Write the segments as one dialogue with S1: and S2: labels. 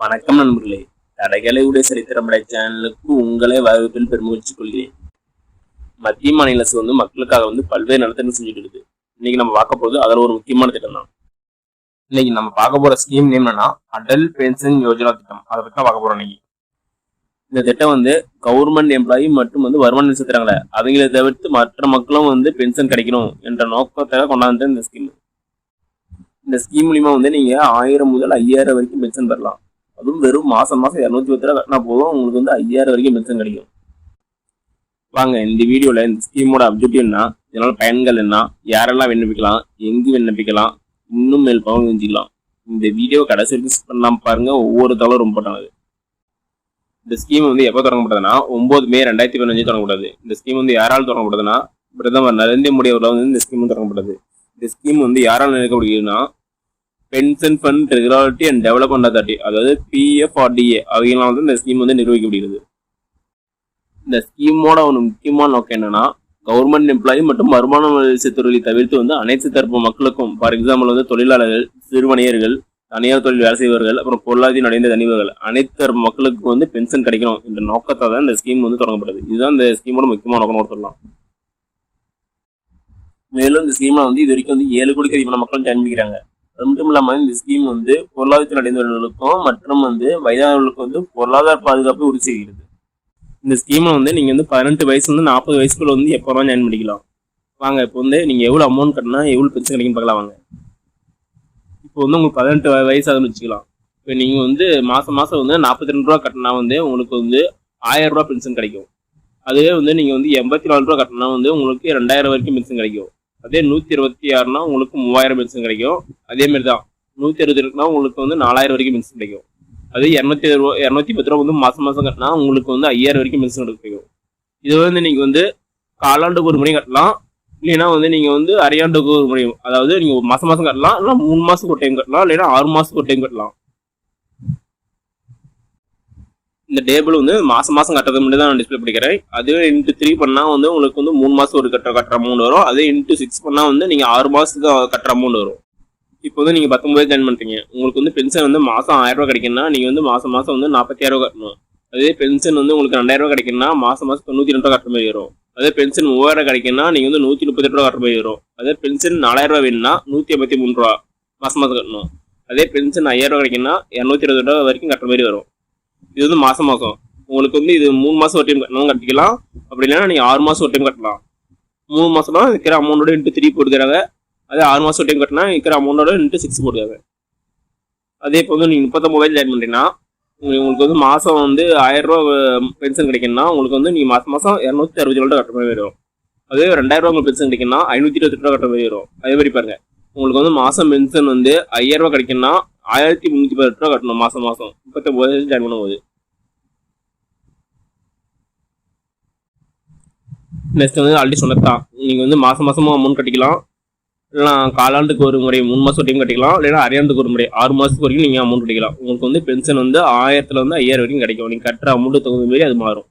S1: வணக்கம் நண்பர்களே, தடகளை சரித்திரம் சேனலுக்கு உங்களை வரவேற்பில் பெருமகிழ்ச்சி கொள்கிறேன். மத்திய மாநில அரசு மக்களுக்காக பல்வேறு நலத்திட்டம் செஞ்சுட்டு இருக்குது. இன்னைக்கு நம்ம பார்க்க போது அதில் ஒரு முக்கியமான திட்டம் தான். இன்னைக்கு நம்ம பார்க்க போற ஸ்கீம் நேம் என்னன்னா அடல் பென்ஷன் யோஜனா திட்டம். அதை பத்தி தான் பார்க்க போறோம். இன்னைக்கு இந்த திட்டம் கவர்மெண்ட் எம்ப்ளாயி மற்றும் வருமான செலுத்துறாங்களே அவங்களை தவிர்த்து மற்ற மக்களும் பென்ஷன் கிடைக்கணும் என்ற நோக்கத்தை கொண்டாந்து இந்த ஸ்கீம். இந்த ஸ்கீம் மூலியமா நீங்க 1000 முதல் 5000 வரைக்கும் பென்ஷன் பெறலாம். அதுவும் வெறும் மாசம் 210 ரூபா கட்டினா போதும், உங்களுக்கு 5000 வரைக்கும் பென்ஷன் கிடைக்கும். வாங்க இந்த வீடியோல இந்த ஸ்கீமோட அப்ஜெக்டிவ் என்ன, இதனால பயன்கள் என்ன, யாரெல்லாம் விண்ணப்பிக்கலாம், எங்கு விண்ணப்பிக்கலாம், இன்னும் மேல் பலன் தெரிஞ்சுக்கலாம். இந்த வீடியோ கடைசி வரைக்கும் பண்ணாம பாருங்க. ஒவ்வொரு தகவலும் ரொம்ப இம்பார்ட்டன்ட். இந்த ஸ்கீம் எப்போ தொடங்கப்பட்டதுன்னா 9 மே 2015 தொடங்கப்பட்டது. இந்த ஸ்கீம் யாரால் தொடங்கப்பட்டதுன்னா பிரதமர் நரேந்திர மோடி அவர்களால் இந்த ஸ்கீம் தொடங்கப்பட்டது. இந்த ஸ்கீம் யாரால் நினைக்கப்படுகிறதுனா pension fund regularity and development authority, அதாவது PFRDA அவங்களாம் இந்த ஸ்கீம் நிர்வகிக்கப்படுகிறது. இந்த ஸ்கீமோட ஒரு முக்கியமான நோக்கம் என்னன்னா கவர்மெண்ட் எம்ப்ளாயி மற்றும் வருமான வரித்துறையை தவிர்த்து அனைத்து தரப்பு மக்களுக்கும், ஃபார் எக்ஸாம்பிள் தொழிலாளர்கள், சிறுவணியர்கள், தனியார் தொழில் வேலை செய்வர்கள், அப்புறம் பொருளாதார அடைந்த தனிவர்கள், அனைத்து தரப்பு மக்களுக்கு பென்ஷன் கிடைக்கணும் என்ற நோக்கத்தை தான் இந்த ஸ்கீம் தொடங்கப்படுது. இதுதான் இந்த ஸ்கீமோட முக்கியமான நோக்கம் சொல்லலாம். மேலும் இந்த ஸ்கீம்ல இது வரைக்கும் 7 கோடிக்கு அதிகமான மக்கள் ஜாயின் பண்ணிக்கிறாங்க. அது மட்டும் இல்லாம இந்த ஸ்கீம் பொருளாதாரத்தில் அடைந்தவர்களுக்கும் மற்றும் வயதானவர்களுக்கும் பொருளாதார பாதுகாப்பை உறுதி செய்கிறது. இந்த ஸ்கீம்ல நீங்க 18 வயசு 40 வயசுக்குள்ள எப்போ ஜாயின் பண்ணிக்கலாம். வாங்க இப்போ நீங்க எவ்வளவு அமௌண்ட் கட்டினா எவ்வளவு பென்ஷன் கிடைக்கும் பார்க்கலாம். வாங்க இப்போ உங்களுக்கு 18 வயசு ஆகுதுன்னு வச்சுக்கலாம். இப்போ நீங்க மாசம் 42 ரூபா கட்டினா உங்களுக்கு 1000 ரூபா பென்ஷன் கிடைக்கும். அதுவே நீங்க 84 ரூபா கட்டினா உங்களுக்கு 2000 வரைக்கும் பென்ஷன் கிடைக்கும். அதே 126னா உங்களுக்கு 3000 பென்ஷன் கிடைக்கும். அதே மாதிரி தான் 162னா உங்களுக்கு 4000 வரைக்கும் பென்ஷன் கிடைக்கும். அதே 210 ரூபா மாசம் கட்டினா உங்களுக்கு 5000 வரைக்கும் பென்ஷன் கிடைக்கும். இது நீங்க காலாண்டுக்கு ஒரு முறை கட்டலாம், இல்லைன்னா நீங்க அரையாண்டுக்கு ஒரு முறை, அதாவது நீங்க மாசம் கட்டலாம், இல்லைன்னா 3 மாசத்துக்கு ஒரு டைம் கட்டலாம், இல்லைன்னா 6 மாசத்துக்கு ஒரு டைம் கட்டலாம். இந்த டேபிள் மாசம் கட்டுறது மட்டும் தான் நான் டிஸ்பிளே பண்ணிக்கிறேன். அதுவே இன்ட்டு 3 பண்ணா உங்களுக்கு 3 மாசம் ஒரு கட்டுற அமௌண்ட் வரும். அதே இன்ட்டு 6 பண்ணா நீங்க 6 மாசத்துக்கு கட்டுற அமௌண்ட் வரும். இப்போ நீங்க 19 ஜாயின் பண்றீங்க, உங்களுக்கு பென்ஷன் மாசம் 1000 ரூபாய் கிடைக்குன்னா நீங்க மாசம் 46000 ரூபாய் கட்டணும். அதே பென்ஷன் உங்களுக்கு 2000 ரூபாய் கிடைக்குன்னா மாசம் 92 ரூபாய் கட்டுற மாதிரி வரும். அதே பென்ஷன் 3000 கிடைக்குன்னா நீங்க 138 ரூபாய் கட்டுற மாதிரி வரும். அதே பென்ஷன் 4000 ரூபாய் வேணும்னா 183 ரூபா மாசம் கட்டணும். அதே பென்ஷன் 5000 ரூபாய் கிடைக்குன்னா 220 ரூபாய் வரைக்கும் கட்டுற மாதிரி வரும். இது மாசம் உங்களுக்கு இது 3 மாசம் ஒரு டைம் கட்டணும் கட்டிக்கலாம். அப்படி இல்லைன்னா நீங்க 6 மாசம் ஒரு டைம் கட்டலாம். 3 மாசம்னா இருக்கிற அமௌண்டோட இன்ட்டு 3 போட்டுக்கிறாங்க. அதே 6 மாசம் ஒரு டைம் கட்டினா இருக்கிற அமௌண்டோட இன்ட்டு 6 போட்டுக்காங்க. அதே இப்போ நீங்க 39 வயசு ஜாயின் பண்றீங்கன்னா உங்களுக்கு மாசம் 1000 ரூபா பென்ஷன் கிடைக்குன்னா உங்களுக்கு நீங்க மாசம் 267 ரூபா கட்டுற மாதிரி வரும். அதே 2000 ரூபா உங்களுக்கு பென்ஷன் கிடைக்குன்னா 528 ரூபா கட்டுற மாதிரி வரும். அதே மாதிரி பாருங்க, உங்களுக்கு மாசம் பென்ஷன் 5000 ரூபா கிடைக்குன்னா 1318 ரூபா கட்டணும் மாசம் 39 வயசு ஜாயின் பண்ணும்போது. நெக்ஸ்ட் ஆல்ரெடி சொன்னதான், நீங்க மாசம் அமௌண்ட் கட்டிக்கலாம், இல்லைனா காலாண்டுக்கு ஒரு முறை 3 மாசம் டைம் கட்டிக்கலாம், இல்லைன்னா அரையாண்டுக்கு ஒரு முறை 6 மாசத்துக்கு வரைக்கும் நீங்க அமௌண்ட் கட்டிக்கலாம். உங்களுக்கு பென்ஷன் 1000ல 5000 வரைக்கும் கிடைக்கும். நீங்க கட்டுற அமௌண்ட் தகுந்த மாதிரி அது மாறும்.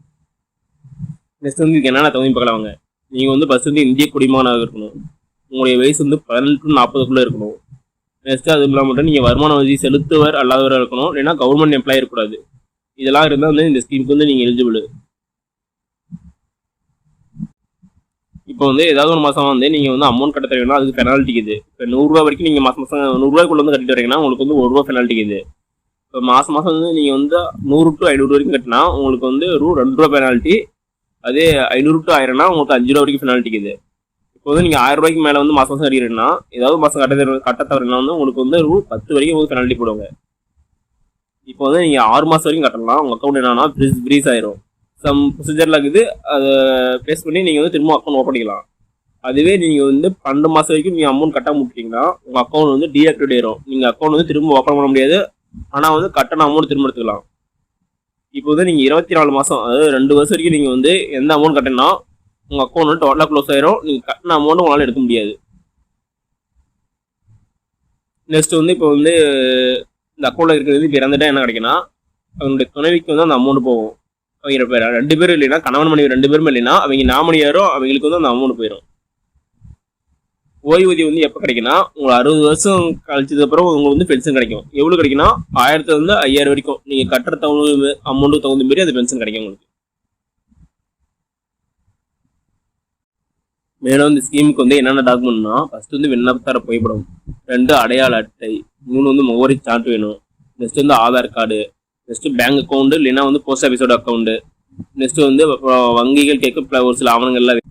S1: நெக்ஸ்ட் இதுக்கு என்னென்ன தகுதி பார்க்கலாங்க. நீங்க ஃபர்ஸ்ட் இந்திய குடிமகனாக இருக்கணும். உங்களுடைய வயசு 18 to 40 இருக்கணும். நெக்ஸ்ட் அது இல்லாமல் நீங்க வருமான வரி செலுத்துவர் அல்லாதவராக இருக்கணும், இல்லைன்னா கவர்மெண்ட் எம்ப்ளாயி இருக்கக்கூடாது. இதெல்லாம் இருந்தால் இந்த ஸ்கீமுக்கு நீங்க எலிஜிபிள். இப்போ ஏதாவது ஒரு மாசம் நீங்க அமௌண்ட் கட்ட தேவைன்னா அதுக்கு பெனால்ட்டி இருக்குது. இப்போ 100 ரூபா வரைக்கும் நீங்க மாசம் 100 ரூபாய்க்குள்ள கட்டிட்டு வரீங்கன்னா உங்களுக்கு 1 ரூபா பெனால்ட்டி இருக்குது. இப்போ மாசம் நீங்க 100 to 500 வரைக்கும் கட்டினா உங்களுக்கு 2 ரூபா பெனால்ட்டி. அதே 500 to 1000னா உங்களுக்கு 5 ரூபா வரைக்கும் பெனால்ட்டி இருக்குது. இப்போ நீங்க 1000 ரூபாய்க்கு மேல மாசம் கட்டிக்கிறீங்கன்னா ஏதாவது மாசம் கட்ட தவறுனா உங்களுக்கு 10 வரைக்கும் பெனால்ட்டி போடுவாங்க. இப்போ நீங்க 6 மாசம் வரைக்கும் கட்டலாம். உங்க அக்கௌண்ட் என்னன்னா ஃப்ரீஸ் ஆயிரும். சம் ப்ரொசீஜர்ல இருக்குது, அதை பேஸ் பண்ணி நீங்க திரும்ப அக்கௌண்ட் ஓப்பன் பண்ணிக்கலாம். அதுவே நீங்க 12 மாசம் வரைக்கும் நீங்க அமௌண்ட் கட்ட முடிச்சிங்கன்னா உங்க அக்கௌண்ட் டீஆக்டிவேட் ஆயிரும். நீங்க அக்கௌண்ட் திரும்ப ஓப்பன் பண்ண முடியாது, ஆனா கட்டண அமௌண்ட் திரும்ப எடுத்துக்கலாம். இப்போ நீங்க 24 மாசம், அதாவது 2 வருஷம் வரைக்கும் நீங்க எந்த அமௌண்ட் கட்டினா உங்க அக்கௌண்ட் டோட்டலா க்ளோஸ் ஆயிரும். நீங்க கட்டின அமௌண்ட் உங்களால எடுக்க முடியாது. நெக்ஸ்ட் இப்போ இந்த அக்கௌண்ட்ல இருக்கிறது இப்போ இறந்துட்டா என்ன கிடைக்குன்னா அவங்களுடைய துணைவிக்கு அந்த அமௌண்ட் போகும். அவங்க 2 பேரும் இல்லைன்னா கணவன் மனைவி 2 பேரும் இல்லைன்னா அவங்க நாமினியாரோ அவங்களுக்கு அந்த அமௌண்ட் போயிடும். ஓய்வூதியம் வந்து எப்போ கிடைக்குன்னா உங்களுக்கு 60 வருஷம் கழிச்சது அப்புறம் உங்களுக்கு வந்து பென்ஷன் கிடைக்கும். எவ்வளோ கிடைக்குன்னா 1000 இருந்து 5000 வரைக்கும் நீங்கள் கட்டுற அமௌண்ட்டுக்கு தகுந்த மாரி அது பென்ஷன் கிடைக்கும் உங்களுக்கு. மேலும் இந்த ஸ்கீமுக்கு வந்து என்னென்ன டாக்குமெண்ட்னா, ஃபர்ஸ்ட் வந்து விண்ணப்பதார புகைப்படம், 2 அடையாள அட்டை, 3 வந்து முகவரி சான்று வேணும், நெக்ஸ்ட் வந்து Aadhaar card, next bank account இல்லைன்னா வந்து போஸ்ட் ஆஃபீஸோட அக்கௌண்ட், நெக்ஸ்ட் வந்து வங்கிகள் கேட்க ஒரு சில ஆவணங்கள்லாம்.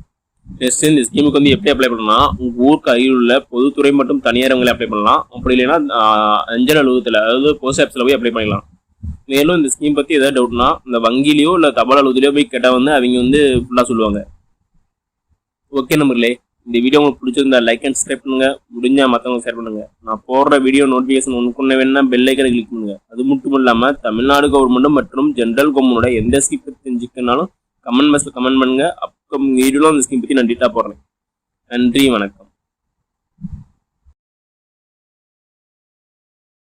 S1: நெக்ஸ்ட் இந்த ஸ்கீமுக்கு வந்து எப்படி அப்ளை பண்ணலாம், உங்கள் ஊருக்கு அருகில் உள்ள பொதுத்துறை மற்றும் தனியார் வங்கியில் அப்ளை பண்ணலாம். அப்படி இல்லைன்னா அஞ்சல் அலுவலகத்தில், அதாவது போஸ்ட் ஆஃபீஸில் போய் அப்ளை பண்ணிக்கலாம். மேலும் இந்த ஸ்கீம் பற்றி ஏதாவது டவுட்னா இந்த வங்கியிலையோ இல்லை தபால் அலுவலகத்திலையோ போய் கேட்டால் வந்து அவங்க வந்து ஃபுல்லாக சொல்லுவாங்க. ஓகே நம்பர்களே, இந்த வீடியோ உங்களுக்கு பிடிச்சிருந்தா லைக் அண்ட் சப்ஸ்கிரைப் பண்ணுங்க. முடிஞ்சா மற்றவங்க ஷேர் பண்ணுங்க. நான் போடுற வீடியோ நோட்டிஃபிகேஷன் ஒன்று வேணும்னா பெல் ஐக்கனை கிளிக் பண்ணுங்க. அது மட்டும் இல்லாமல் தமிழ்நாடு கவர்மெண்ட் மற்றும் ஜென்ரல் கவர்மெண்டோட எந்த ஸ்கீம் பற்றி தெரிஞ்சுக்கனாலும் கமெண்ட் பாக்ஸில் கமெண்ட் பண்ணுங்க. அப்புறம் வீடியோவில் அந்த ஸ்கீம் பற்றி நான் டீட்டா போடுறேன். நன்றி, வணக்கம்.